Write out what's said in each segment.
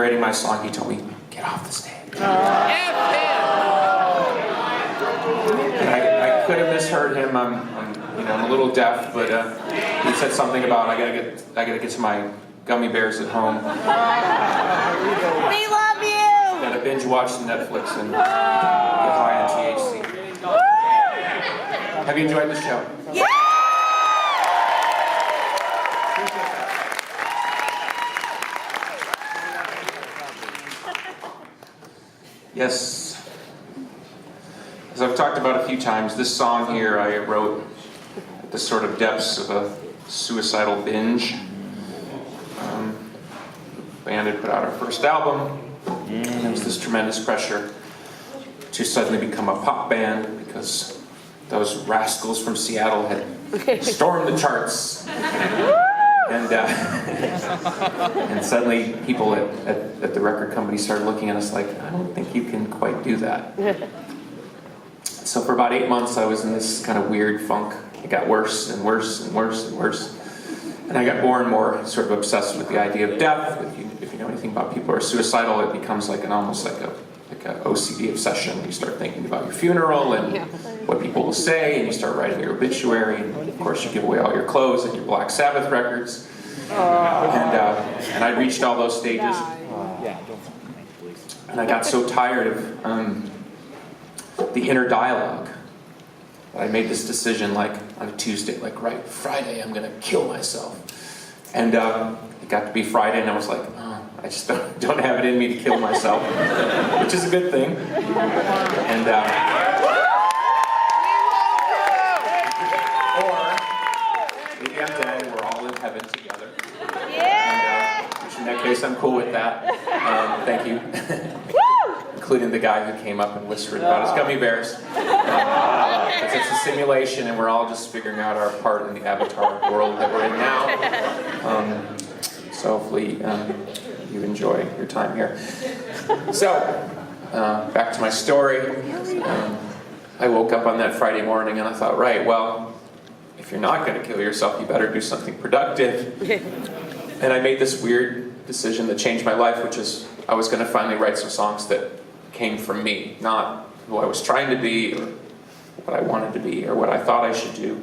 writing my song, he told me, get off the stage. And I could have misheard him. I'm a little deaf, but he said something about I gotta get to my gummy bears at home. We love you. Gotta binge watch some Netflix and get high on THC. Have you enjoyed the show? Yeah. Yes. As I've talked about a few times, this song here I wrote at the sort of depths of a suicidal binge. The band had put out our first album, and there was this tremendous pressure to suddenly become a pop band because those rascals from Seattle had stormed the charts. And suddenly people at the record company started looking at us like, I don't think you can quite do that. So for about 8 months I was in this kind of weird funk. It got worse and worse and worse and worse. And I got more and more sort of obsessed with the idea of death. If you know anything about people who are suicidal, it becomes like almost like a OCD obsession. You start thinking about your funeral and what people will say, and you start writing your obituary, and of course you give away all your clothes and your Black Sabbath records. And I reached all those stages, and I got so tired of the inner dialogue that I made this decision, like on a Tuesday, like right Friday, I'm gonna kill myself. And it got to be Friday, and I was like, oh, I just don't have it in me to kill myself, which is a good thing. And or maybe I'm dead and we're all in heaven together. And, which in that case, I'm cool with that. Thank you. Including the guy who came up and whispered about his gummy bears. It's a simulation, and we're all just figuring out our part in the avatar world that we're in now. So hopefully you enjoy your time here. So, back to my story. I woke up on that Friday morning and I thought, right, well, if you're not going to kill yourself, you better do something productive. And I made this weird decision that changed my life, which is I was going to finally write some songs that came from me, not who I was trying to be or what I wanted to be or what I thought I should do,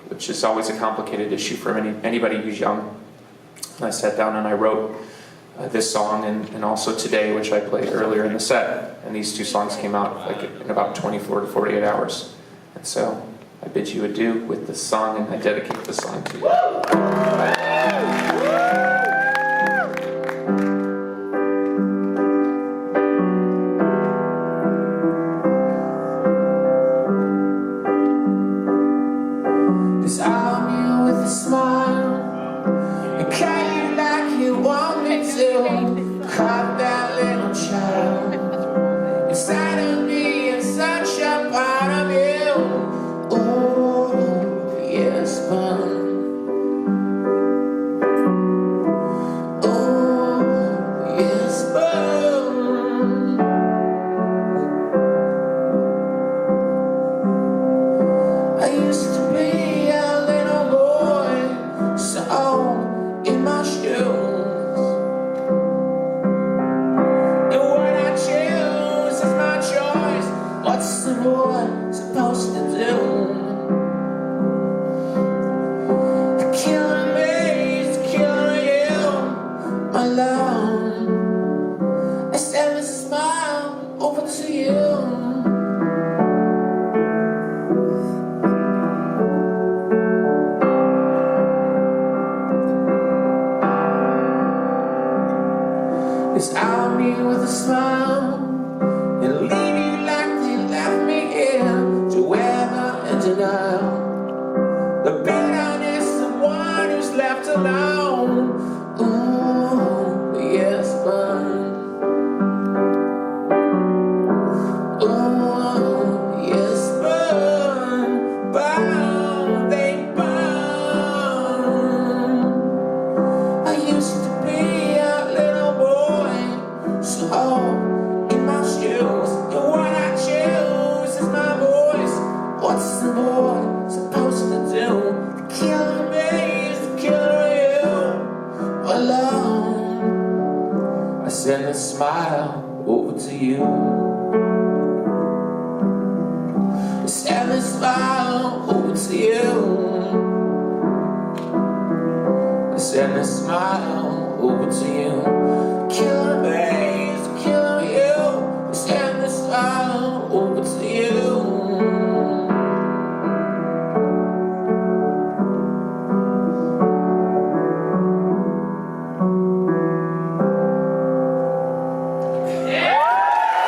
which is always a complicated issue for anybody who's young. And I sat down and I wrote this song and also Today, which I played earlier in the set. And these two songs came out like in about 24 to 48 hours. And so I bid you adieu with this song, and I dedicate this song to you. Disarm you with a smile and cut you like you want me to. Cut that little child inside of me and such a part of you. Oh, yes, fun. Oh, yes, fun. I used to be in my shoes, and what I choose is my choice. What's the boy supposed to do? The killing me is killing you, my love. I send a smile over to you. Disarm me with a smile and leave you like they left me here to weather and denial. The bitterness of one who's left alone. Ooh, yes, fun. Ooh, yes, fun. Burn, they burn. I used to be a little boy, so in my send a smile over to you. I send a smile over to you. I send a smile